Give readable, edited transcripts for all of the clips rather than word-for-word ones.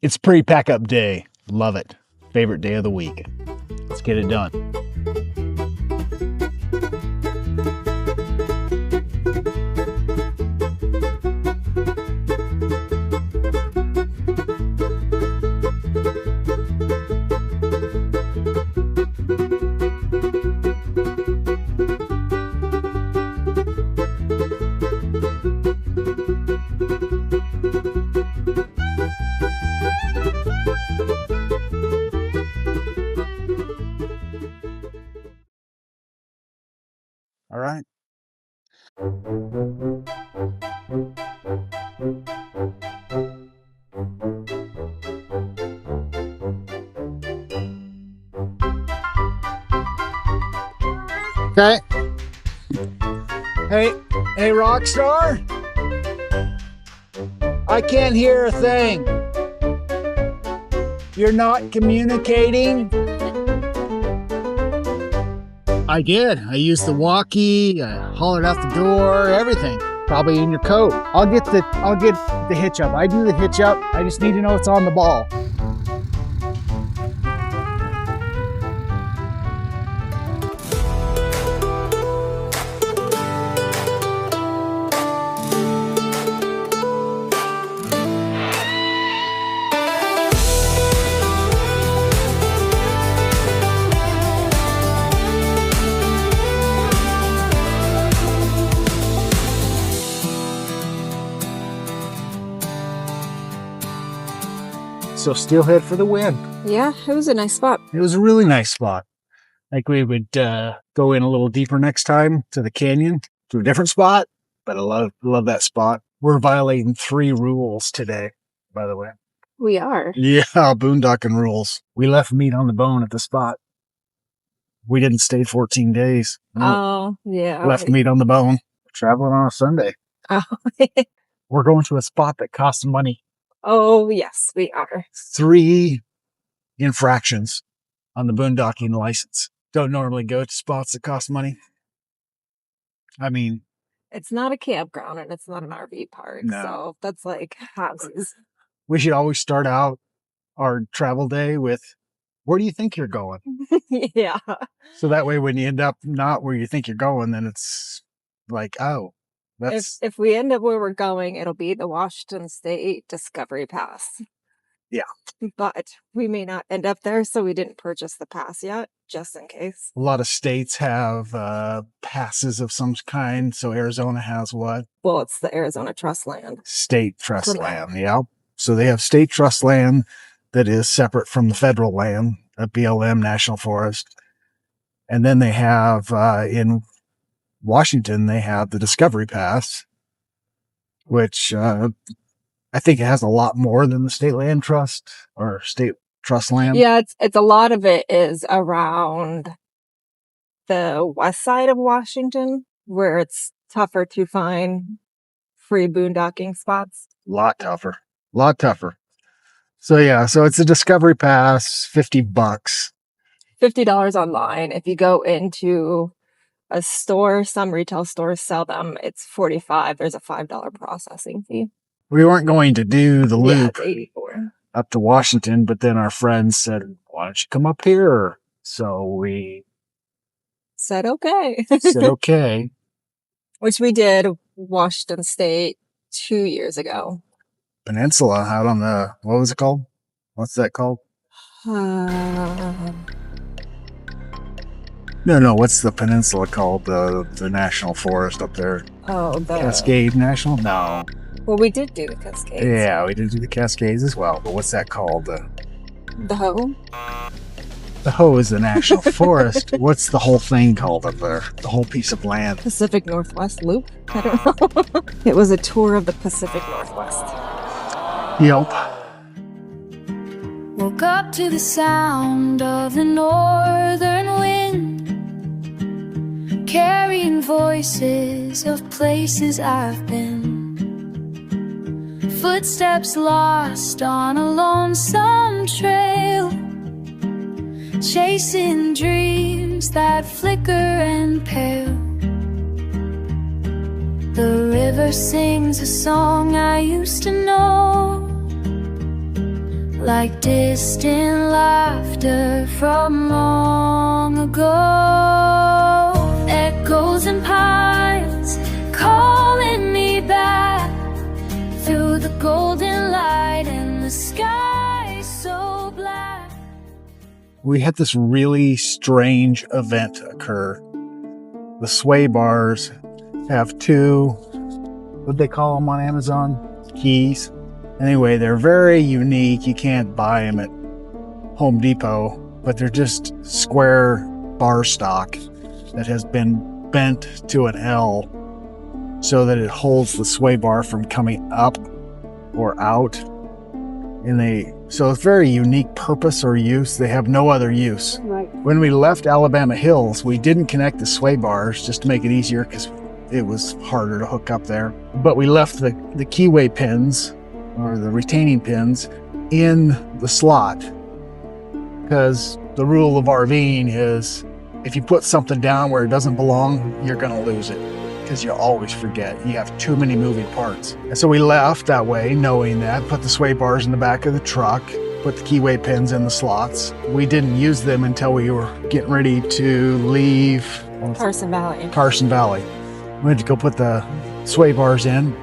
It's pre-pack-up day. Love it. Favorite day of the week. Let's get it done. All right. Okay. Hey, Rockstar. I can't hear a thing. You're not communicating? I did. I used the walkie, I hollered out the door, everything. Probably in your coat. I'll get the hitch up. I do the hitch up. I just need to know it's on the ball. So Steelhead for the win. Yeah, it was a nice spot. It was a really nice spot. Like we would go in a little deeper next time to the canyon, to a different spot. But I love that spot. We're violating 3 rules today, by the way. We are. Yeah, boondocking rules. We left meat on the bone at the spot. We didn't stay 14 days. No. Oh, yeah. Left meat on the bone. Traveling on a Sunday. Oh. We're going to a spot that costs money. Oh, yes, we are. 3 infractions on the boondocking license. Don't normally go to spots that cost money. I mean, it's not a campground and it's not an RV park. No. So that's like houses. We should always start out our travel day with, where do you think you're going? Yeah. So that way when you end up not where you think you're going, then it's like, oh, that's... If we end up where we're going, it'll be the Washington State Discovery Pass. Yeah. But we may not end up there, so we didn't purchase the pass yet, just in case. A lot of states have passes of some kind. So Arizona has what? Well, it's the Arizona Trust Land. State Trust Land, yeah. So they have state trust land that is separate from the federal land, a BLM National Forest. And then they have, in Washington, they have the Discovery Pass, which I think it has a lot more than the state land trust or state trust land. Yeah, it's a lot of it is around the west side of Washington, where it's tougher to find free boondocking spots. A lot tougher. So yeah, so it's a Discovery Pass, $50. $50 online. If you go into a store, some retail stores sell them, it's $45. There's a $5 processing fee. We weren't going to do the loop it's $84. up to Washington, but then our friends said, why don't you come up here? So we said okay. said okay. Which we did, Washington State 2 years ago. Peninsula out on the, what was it called? What's that called? No, what's the peninsula called? The National Forest up there. Oh, the Cascade National? No. Well, we did do the Cascades. Yeah, we did do the Cascades as well. But what's that called? The Hoh? The Hoh is the National Forest. What's the whole thing called up there? The whole piece of land. Pacific Northwest Loop? I don't know. It was a tour of the Pacific Northwest. Yep. Woke up to the sound of the northern wind, carrying voices of places I've been. Footsteps lost on a lonesome trail, chasing dreams that flicker and pale. The river sings a song I used to know, like distant laughter from long ago. Echoes and pines calling me back through the golden light and the sky so black. We had this really strange event occur. The sway bars have two, what they call them on Amazon? Keys. Anyway, they're very unique. You can't buy them at Home Depot, but they're just square bar stock that has been bent to an L so that it holds the sway bar from coming up or out. So it's very unique purpose or use. They have no other use. Right. When we left Alabama Hills, we didn't connect the sway bars just to make it easier because it was harder to hook up there. But we left the keyway pins or the retaining pins in the slot because the rule of RVing is if you put something down where it doesn't belong, you're going to lose it because you always forget. You have too many moving parts. And so we left that way, knowing that, put the sway bars in the back of the truck, put the keyway pins in the slots. We didn't use them until we were getting ready to leave Carson Valley. Carson Valley. We had to go put the sway bars in,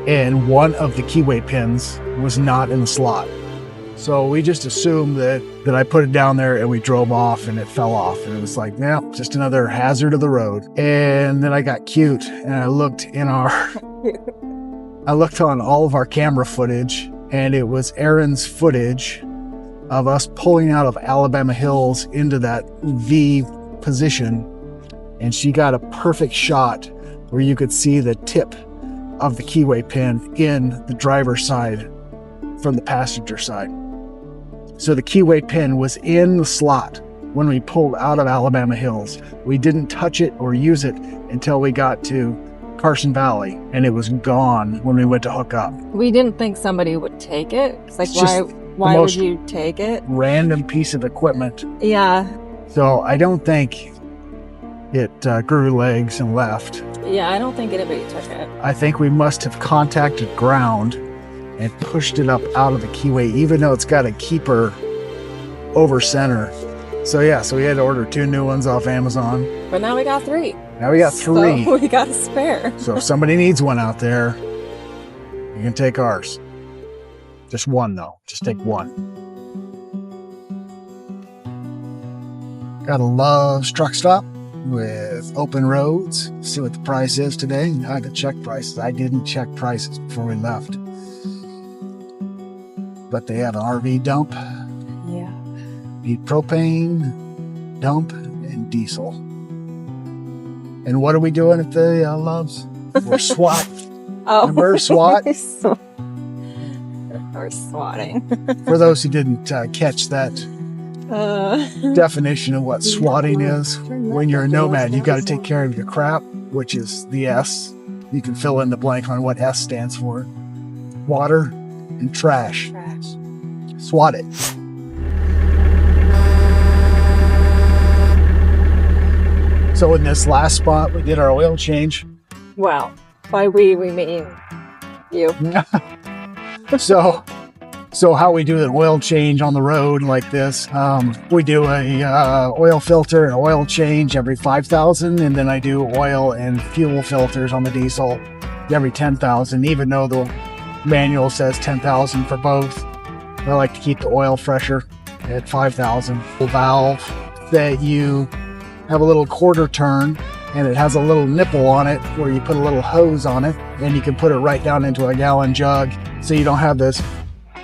and one of the keyway pins was not in the slot. So we just assumed that I put it down there and we drove off and it fell off. And it was like, yeah, just another hazard of the road. And then I got cute and I looked on all of our camera footage, and it was Erin's footage of us pulling out of Alabama Hills into that V position. And she got a perfect shot where you could see the tip of the keyway pin in the driver's side from the passenger side. So the keyway pin was in the slot when we pulled out of Alabama Hills. We didn't touch it or use it until we got to Carson Valley, and it was gone when we went to hook up. We didn't think somebody would take it. It's like, It's just why the would most you take it? Random piece of equipment. Yeah. So I don't think it grew legs and left. Yeah, I don't think anybody took it. I think we must have contacted ground and pushed it up out of the keyway, even though it's got a keeper over center. So yeah, so we had to order 2 new ones off Amazon. But now we got 3. Now we got 3. So we got a spare. So if somebody needs one out there, you can take ours. Just one though, just take one. Gotta love Truck Stop with open roads. See what the price is today. I had to check prices. I didn't check prices before we left. But they have an RV dump, Yeah. need propane, dump, and diesel. And what are we doing at the Loves? We're SWAT. Oh. Remember SWAT? Or swatting. For those who didn't catch that definition of what swatting is, when you're a nomad, you got to take care of your crap, which is the S. You can fill in the blank on what S stands for. Water and trash. SWAT it. So in this last spot, we did our oil change. Well, by we mean you. So how we do an oil change on the road like this, we do a oil filter and oil change every 5,000, and then I do oil and fuel filters on the diesel every 10,000, even though the manual says 10,000 for both. I like to keep the oil fresher at 5,000. The valve that you have a little quarter turn, and it has a little nipple on it where you put a little hose on it, and you can put it right down into a gallon jug, so you don't have this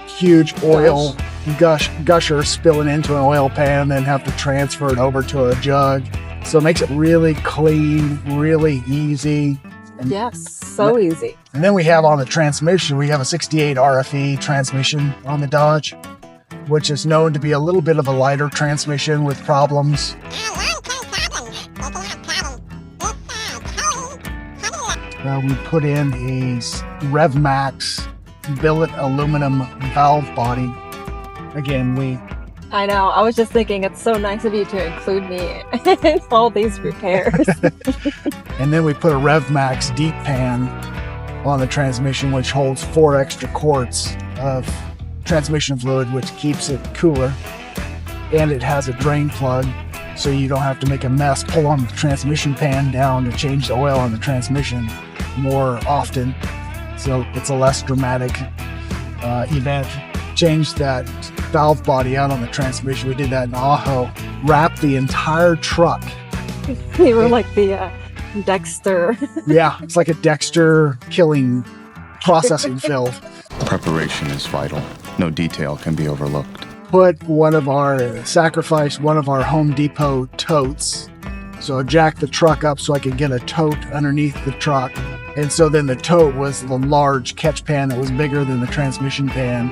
huge oil gusher spilling into an oil pan and then have to transfer it over to a jug. So it makes it really clean, really easy. And Yes, so easy. And then we have on the transmission, we have a 68 RFE transmission on the Dodge, which is known to be a little bit of a lighter transmission with problems. We put in a RevMax billet aluminum valve body. Again, I know. I was just thinking it's so nice of you to include me in all these repairs. and then we put a RevMax deep pan on the transmission, which holds 4 extra quarts of transmission fluid, which keeps it cooler. And it has a drain plug, so you don't have to make a mess, pull on the transmission pan down to change the oil on the transmission more often. So it's a less dramatic event. Changed that valve body out on the transmission. We did that in Ajo. Wrapped the entire truck. They were like the Dexter. Yeah, it's like a Dexter killing processing field. Preparation is vital. No detail can be overlooked. Sacrificed one of our Home Depot totes. So I jacked the truck up so I could get a tote underneath the truck. And so then the tote was the large catch pan that was bigger than the transmission pan.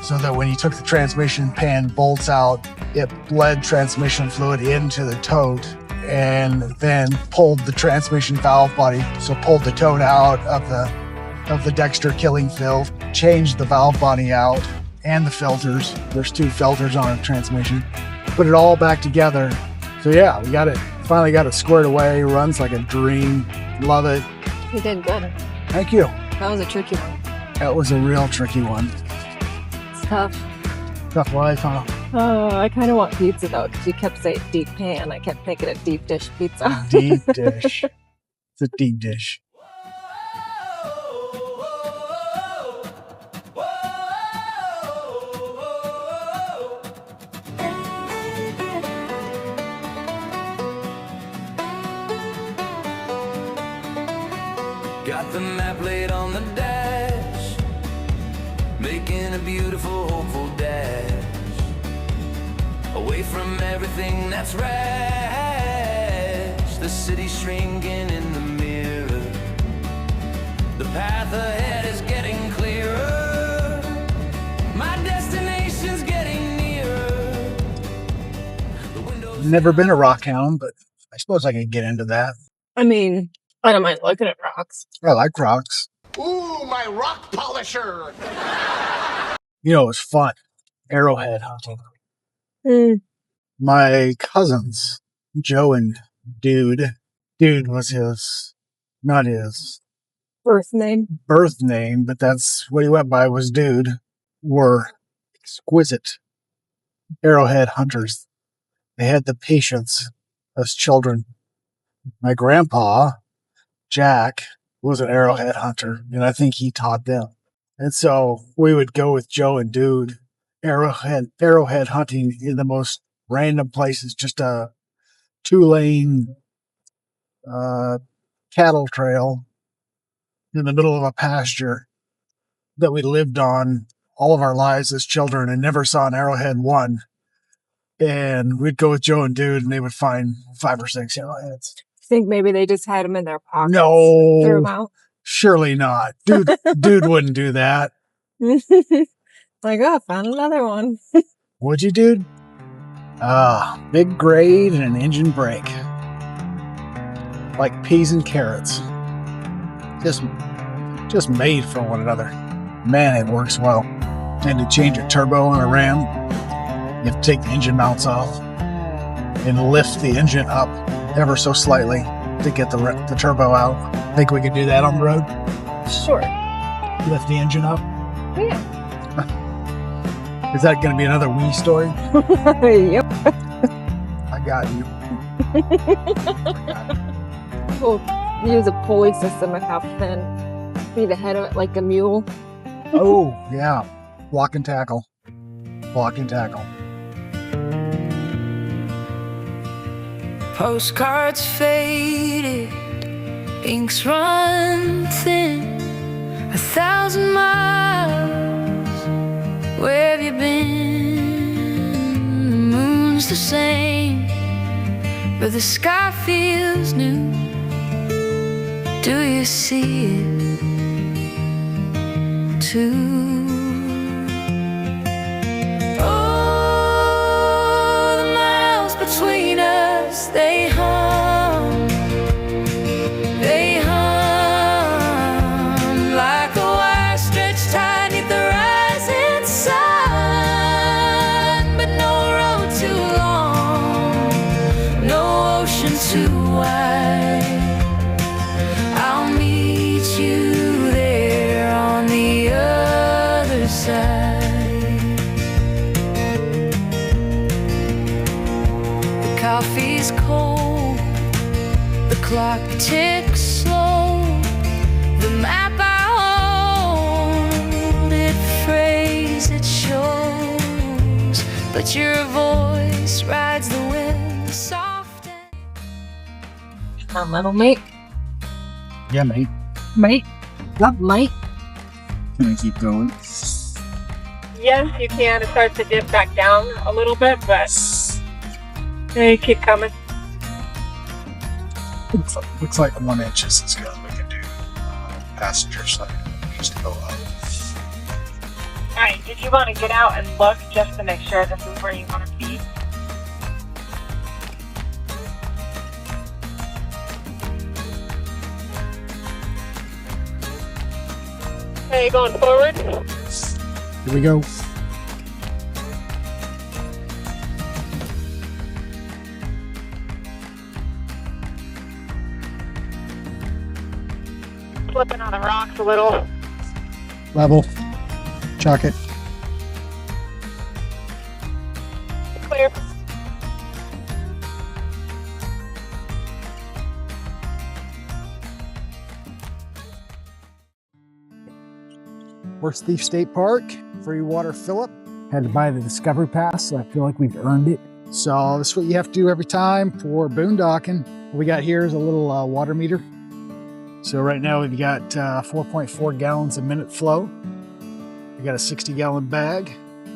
So that when you took the transmission pan bolts out, it bled transmission fluid into the tote and then pulled the transmission valve body. So pulled the tote out of the Dexter killing field, changed the valve body out and the filters. There's 2 filters on a transmission. Put it all back together. So yeah, we got it. Finally got it squared away. Runs like a dream. Love it. You did good. Thank you. That was a tricky one. That was a real tricky one. It's tough. Tough life, huh? Oh, I kind of want pizza though, because you kept saying deep pan. I kept thinking of deep dish pizza. Deep dish. It's a deep dish. Got the map laid on the dash, making a beautiful, hopeful dash, away from everything that's rash. The city's shrinking in the mirror, the path ahead is getting clearer, my destination's getting nearer. The windows Never been a rock hound, but I suppose I could get into that. I mean, I don't mind looking at rocks. I like rocks. Ooh, my rock polisher! You know, it was fun. Arrowhead hunting. Mm, My cousins, Joe and Dude was not his birth name. birth name, but that's what he went by was Dude, were exquisite arrowhead hunters. They had the patience as children. My grandpa, Jack, was an arrowhead hunter, and I think he taught them. And so we would go with Joe and Dude arrowhead hunting in the most random places, just a 2-lane cattle trail in the middle of a pasture that we lived on all of our lives as children and never saw an arrowhead one. And we'd go with Joe and Dude, and they would find 5 or 6 arrowheads. Think maybe they just had them in their pockets. No, Threw them out. surely not. Dude wouldn't do that. Like, oh, found another one. Would you, Dude? Big grade and an engine brake. Like peas and carrots. Just made for one another. Man, it works well. And to change a turbo on a Ram, you have to take the engine mounts off and lift the engine up ever so slightly to get the turbo out. Think we could do that on the road? Sure. Lift the engine up? Yeah. Is that going to be another wee story? Yep. I got you. We'll use a pulley system and have Finn be the head of it like a mule. Oh, yeah. Block and tackle. Block and tackle. Postcards faded, inks run thin. 1,000 miles, where have you been? The moon's the same, but the sky feels new. Do you see it too? Oh, the miles between us, they hum like a wire stretched tight 'neath the rising sun. But no road too long, no ocean too wide. I'll meet you there on the other coffee's cold, the clock ticks slow, the map I hold, it frays, it shows, but your voice rides the wind soft and... Come on, little mate. Yeah, mate. Mate. Love mate. Can I keep going? Yes, you can. It starts to dip back down a little bit, but you keep coming. Looks like 1 inch is as good as we can do. Passenger side. Just go up. All right, did you want to get out and look just to make sure this is where you want to be? Okay, going forward. Here we go. Flipping on the rocks a little. Level. Chuck it. Clear. Horse Thief State Park, free water fill-up. Had to buy the Discovery Pass, so I feel like we've earned it. So this is what you have to do every time for boondocking. What we got here is a little water meter. So right now we've got 4.4 gallons a minute flow. We got a 60-gallon bag.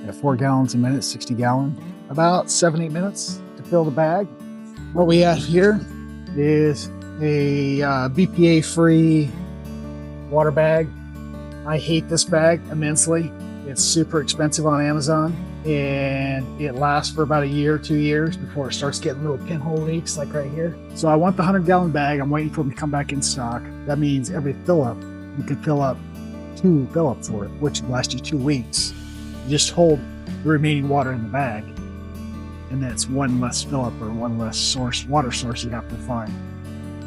At 4 gallons a minute, 60 gallon. About 7-8 minutes to fill the bag. What we have here is a BPA-free water bag. I hate this bag immensely. It's super expensive on Amazon, and it lasts for about a year, 2 years before it starts getting little pinhole leaks like right here. So I want the 100-gallon bag. I'm waiting for them to come back in stock. That means every fill-up, you can fill up 2 fill-ups for it, which will last you 2 weeks. You just hold the remaining water in the bag, and that's one less fill-up or one less water source you have to find.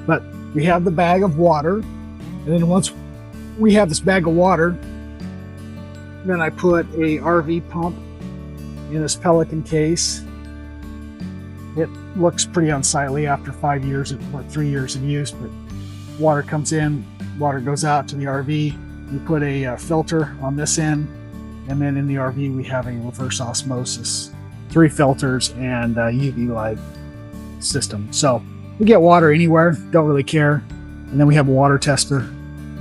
But we have the bag of water, and then once we have this bag of water, then I put a RV pump in this Pelican case. It looks pretty unsightly after 5 years or 3 years of use, but water comes in, water goes out to the RV. We put a filter on this end, and then in the RV we have a reverse osmosis, 3 filters and a UV light system. So we get water anywhere, don't really care. And then we have a water tester.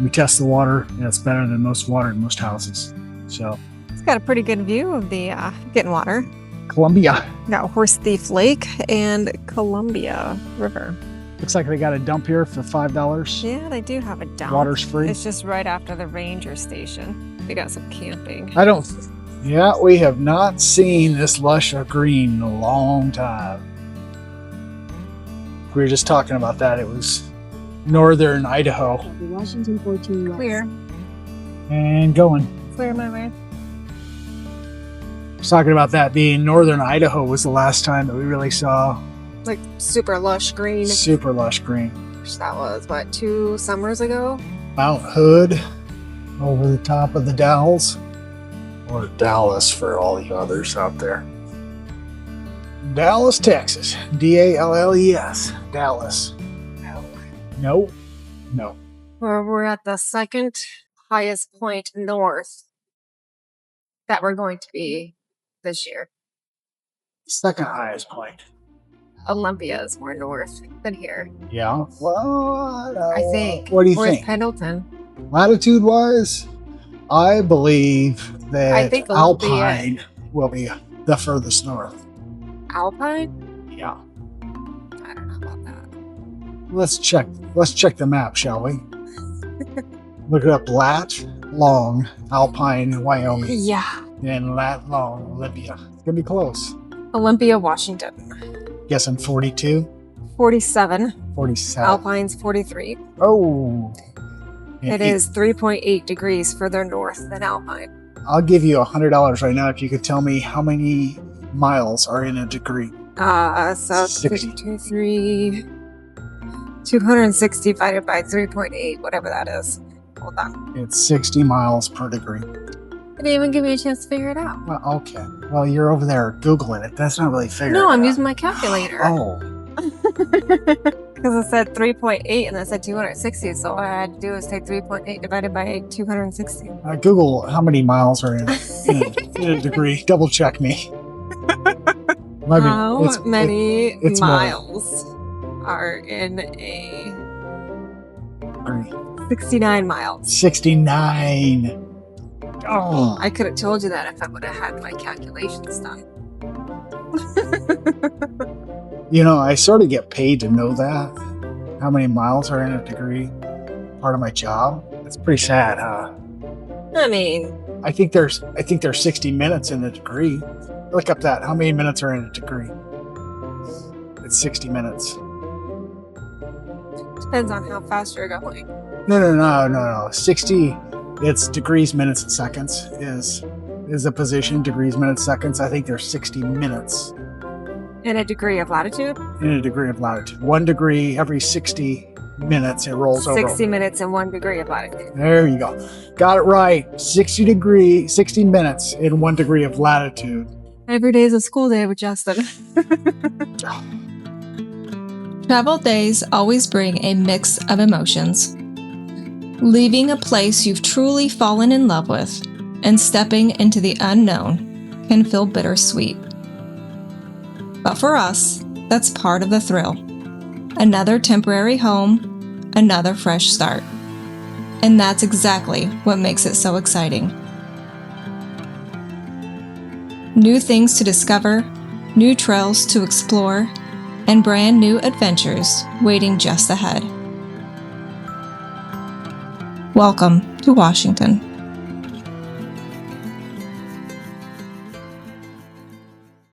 We test the water, and it's better than most water in most houses. So It's got a pretty good view of the getting water. Columbia. Got Horse Thief Lake and Columbia River. Looks like they got a dump here for $5. Yeah, they do have a dump. Water's free. It's just right after the ranger station. They got some camping. Yeah, we have not seen this lush of green in a long time. We were just talking about that. It was northern Idaho. Washington 14 west. Clear. And going. Clear my way. I was talking about that being northern Idaho was the last time that we really saw Like super lush green. super lush green. That was, what, 2 summers ago? Mount Hood over the top of the Dalles, or Dallas for all you others out there. Dallas, Texas. D-A-L-L-E-S. Dallas. No. Where we're at the second highest point north that we're going to be this year. Second highest point. Olympia is more north than here, Yeah. Well, I think. What do you Where's think? Pendleton? Latitude wise, I believe that I think Olympia- Alpine will be the furthest north. Alpine? Yeah. I don't know about that. Let's check the map, shall we? Look it up. Lat long Alpine, Wyoming. Yeah. And lat long Olympia. It's gonna be close. Olympia, Washington. Guessing 42, 47. 47. Alpine's 43. Oh. It is 3.8 degrees further north than Alpine. I'll give you $100 right now if you could tell me how many miles are in a degree. So 60. 260 divided by 3.8, whatever that is. Hold on. It's 60 miles per degree. Didn't even give me a chance to figure it out. Well, okay. Well, you're over there Googling it. That's not really figuring No, it I'm out. using my calculator. Oh. Because it said 3.8 and it said 260. So all I had to do is take 3.8 divided by 260. Google how many miles are in a degree. Double check me. How many it's more. miles are in a Degree. 69 miles? 69. Oh, I could have told you that if I would have had my calculations done. you know, I sort of get paid to know that. How many miles are in a degree? Part of my job. It's pretty sad, huh? I mean, I think there's 60 minutes in a degree. Look up that. How many minutes are in a degree? It's 60 minutes. depends on how fast you're going. No. 60. It's degrees, minutes, and seconds. Is a position. Degrees, minutes, seconds. I think there's 60 minutes In a degree of latitude? in a degree of latitude. 1 degree every 60 minutes. It rolls 60 over. minutes in 1 degree of latitude. There you go. Got it right. 60 minutes in 1 degree of latitude. Every day is a school day with Justin. Travel days always bring a mix of emotions. Leaving a place you've truly fallen in love with and stepping into the unknown can feel bittersweet. But for us, that's part of the thrill. Another temporary home, another fresh start. And that's exactly what makes it so exciting. New things to discover, new trails to explore, and brand new adventures waiting just ahead. Welcome to Washington.